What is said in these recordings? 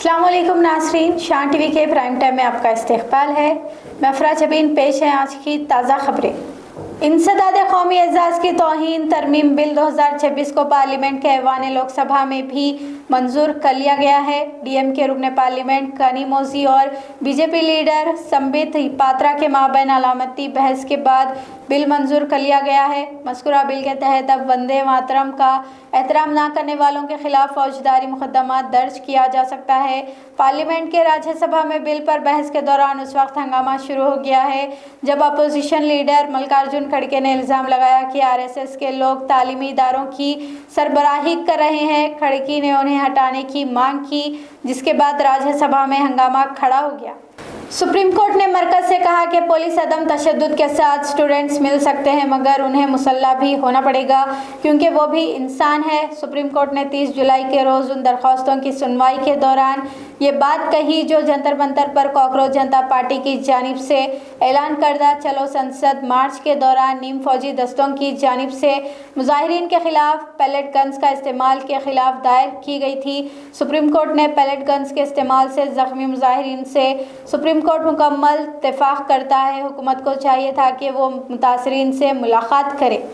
अस्सलाम वालेकुम नाज़रीन, शान टीवी के प्राइम टाइम में आपका इस्तकबाल है। मैं अफरा जबीन, पेश है आज की ताज़ा खबरें। इंसदाद कौमी एजाज़ की तौहीन तरमीम बिल 2026 को पार्लियामेंट के ऐवान लोकसभा में भी मंजूर कर लिया गया है। डीएम के रुकन पार्लियामेंट कनीमोजी और बीजेपी लीडर संबित पात्रा के माबैन अलामती बहस के बाद बिल मंजूर कर लिया गया है। मज़कूरा बिल के तहत अब वंदे मातरम का एहतराम न करने वालों के खिलाफ फौजदारी मुकदमा दर्ज किया जा सकता है। पार्लियामेंट के राज्यसभा में बिल पर बहस के दौरान उस वक्त हंगामा शुरू हो गया है जब अपोजिशन लीडर मल्लिकार्जुन खड़गे ने इल्ज़ाम लगाया कि आरएसएस के लोग तालीमी इदारों की सरबराही कर रहे हैं। खड़गे ने उन्हें हटाने की मांग की, जिसके बाद राज्यसभा में हंगामा खड़ा हो गया। सुप्रीम कोर्ट ने मरकज़ से कहा कि पुलिस अदम तशद्दुद के साथ स्टूडेंट्स मिल सकते हैं, मगर उन्हें मुसल्लह भी होना पड़ेगा क्योंकि वो भी इंसान है। सुप्रीम कोर्ट ने 30 जुलाई के रोज़ उन दरख्वास्तों की सुनवाई के दौरान ये बात कही जो जंतर मंतर पर कॉकरोच जनता पार्टी की जानिब से ऐलान करदा चलो संसद मार्च के दौरान नीम फौजी दस्तों की जानिब से मुजाहिरीन के खिलाफ पैलेट गन्स का इस्तेमाल के खिलाफ दायर की गई थी। सुप्रीम कोर्ट ने पैलेट गन्स के इस्तेमाल से ज़ख्मी मुजाहिरीन से सुप्रीम कोर्ट मुकम्मल इत्तेफाक करता है। हुकूमत को चाहिए था कि वो मुतासरीन से मुलाकात करे।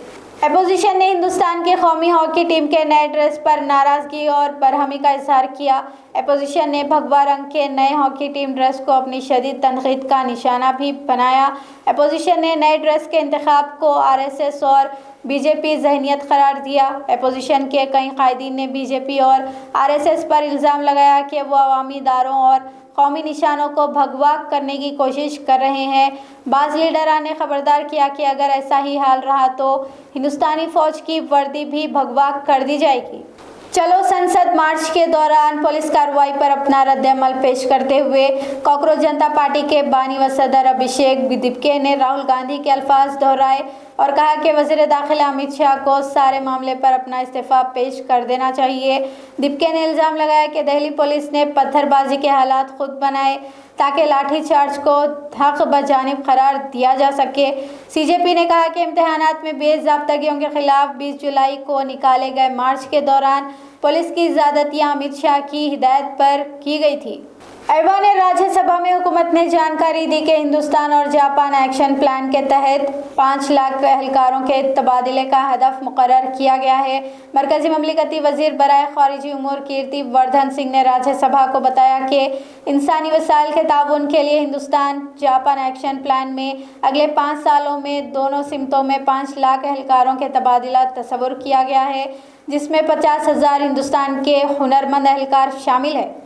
अपोजिशन ने हिंदुस्तान की कौमी हॉकी टीम के नए ड्रेस पर नाराज़गी और बरहमी का इजहार किया। अपोजिशन ने भगवा रंग के नए हॉकी टीम ड्रेस को अपनी शदीद तनकीद का निशाना भी बनाया। अपोजिशन ने नए ड्रेस के इंतखाब को आरएसएस और बीजेपी जहनियत करार दिया। अपोजिशन के कई कायदीन ने बीजेपी और आरएसएस पर इल्ज़ाम लगाया कि वो अवामी इदारों और कौमी निशानों को भगवा करने की कोशिश कर रहे हैं। बाज़ लीडरान ने खबरदार किया कि अगर ऐसा ही हाल रहा तो हिंदुस्तानी फ़ौज की वर्दी भी भगवा कर दी जाएगी। चलो संसद मार्च के दौरान पुलिस कार्रवाई पर अपना रद्द-ए-अमल पेश करते हुए कॉकरोच जनता पार्टी के बानी व सदर अभिषेक दिप्के ने राहुल गांधी के अल्फाज दोहराए और कहा कि वज़ीर दाखिला अमित शाह को सारे मामले पर अपना इस्तीफ़ा पेश कर देना चाहिए। दिप्के ने इल्ज़ाम लगाया कि दिल्ली पुलिस ने पत्थरबाजी के हालात खुद बनाए ताकि लाठीचार्ज को हक बजानिब करार दिया जा सके। सीजेपी ने कहा कि इम्तिहानात में बेज़ाब्तगियों के खिलाफ 20 जुलाई को निकाले गए मार्च के दौरान पुलिस की ज़्यादतियाँ अमित शाह की हिदायत पर की गई थी। ऐवान राज्यसभा में हुकूमत ने जानकारी दी कि हिंदुस्तान और जापान एक्शन प्लान के तहत 5 लाख एहलकारों के तबादले का हदफ मुकर्रर किया गया है। मरकजी ममलिकती वजीर बराए खारिजी उमूर कीर्ति वर्धन सिंह ने राज्यसभा को बताया कि इंसानी वसाइल के ताउन के लिए हिंदुस्तान जापान एक्शन प्लान में अगले 5 सालों में दोनों सिमतों में 5 लाख एहलकारों के तबादला तस्वुर किया गया है, जिसमें 50,000 हिंदुस्तान के हुनरमंद एहलकार शामिल है।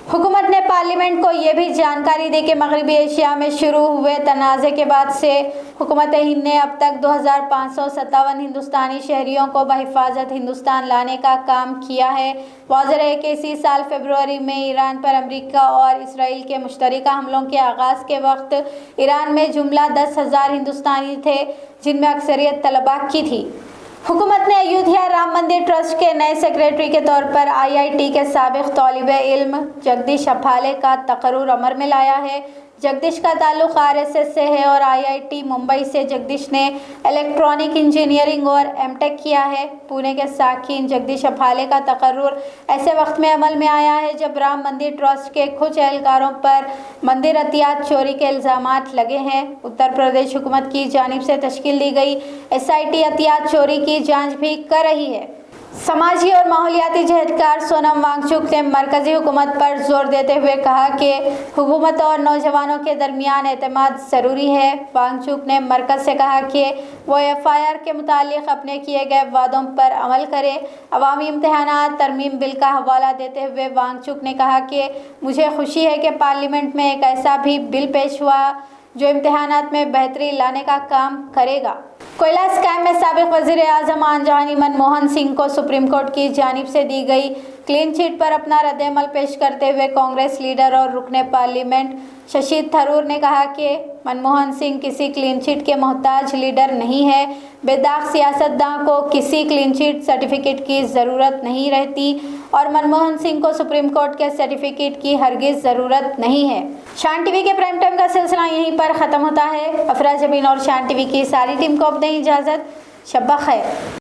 हुकूमत ने पार्लियामेंट को ये भी जानकारी दी कि मगरबी एशिया में शुरू हुए तनाज़े के बाद से हुकूमत हिंद ने अब तक 2557 हिंदुस्तानी शहरियों को बहिफाजत हिंदुस्तान लाने का काम किया है। वाज़ेह है कि इसी साल फरवरी में ईरान पर अमेरिका और इसराइल के मुश्तरका हमलों के आगाज़ के वक्त ईरान में जुमला 10,000 हिंदुस्तानी थे, जिनमें अक्सरियत तलबा की थी। हुकूमत ने अयोध्या राम मंदिर ट्रस्ट के नए सेक्रेटरी के तौर पर आईआईटी के साबिक तालिबे इल्म जगदीश अफाले का तकर्रुर अमर में लाया है। जगदीश का ताल्लुक़ आरएसएस से है और आईआईटी मुंबई से जगदीश ने इलेक्ट्रॉनिक इंजीनियरिंग और एमटेक किया है। पुणे के साकिन जगदीश अफाले का तकर्रुर ऐसे वक्त में अमल में आया है जब राम मंदिर ट्रस्ट के कुछ एहलकारों पर मंदिर अतियात चोरी के इल्ज़ामात लगे हैं। उत्तर प्रदेश हुकूमत की जानिब से तश्कील दी गई एसआईटी अतियात चोरी की जाँच भी कर रही है। समाजी और माहौलियाती जहदकार सोनम वांगचुक ने मरकजी हुकूमत पर जोर देते हुए कहा कि हुकूमत और नौजवानों के दरमियान एतमाद ज़रूरी है। वांगचुक ने मरकज़ से कहा कि वो एफआईआर के मुतालिक अपने किए गए वादों पर अमल करे। अवामी इम्तिहानात तरमीम बिल का हवाला देते हुए वांगचुक ने कहा कि मुझे खुशी है कि पार्लियामेंट में एक ऐसा भी बिल पेश हुआ जो इम्तिहानात में बेहतरी लाने का काम करेगा। कोयला स्कैम में साबिक वज़ीर आज़म आनजहानी मनमोहन सिंह को सुप्रीम कोर्ट की जानिब से दी गई क्लीन चिट पर अपना रद्द-ए-अमल पेश करते हुए कांग्रेस लीडर और रुकने पार्लियामेंट शशि थरूर ने कहा कि मनमोहन सिंह किसी क्लीन चिट के मोहताज लीडर नहीं है। बेदाग सियासतदान को किसी क्लीन चिट सर्टिफिकेट की ज़रूरत नहीं रहती और मनमोहन सिंह को सुप्रीम कोर्ट के सर्टिफिकेट की हरगिज़ ज़रूरत नहीं है। शान टीवी के प्राइम टाइम का सिलसिला यहीं पर ख़त्म होता है। अफरा जबीन और शान टीवी की सारी टीम को अब दें इजाज़त। शब ख़ैर।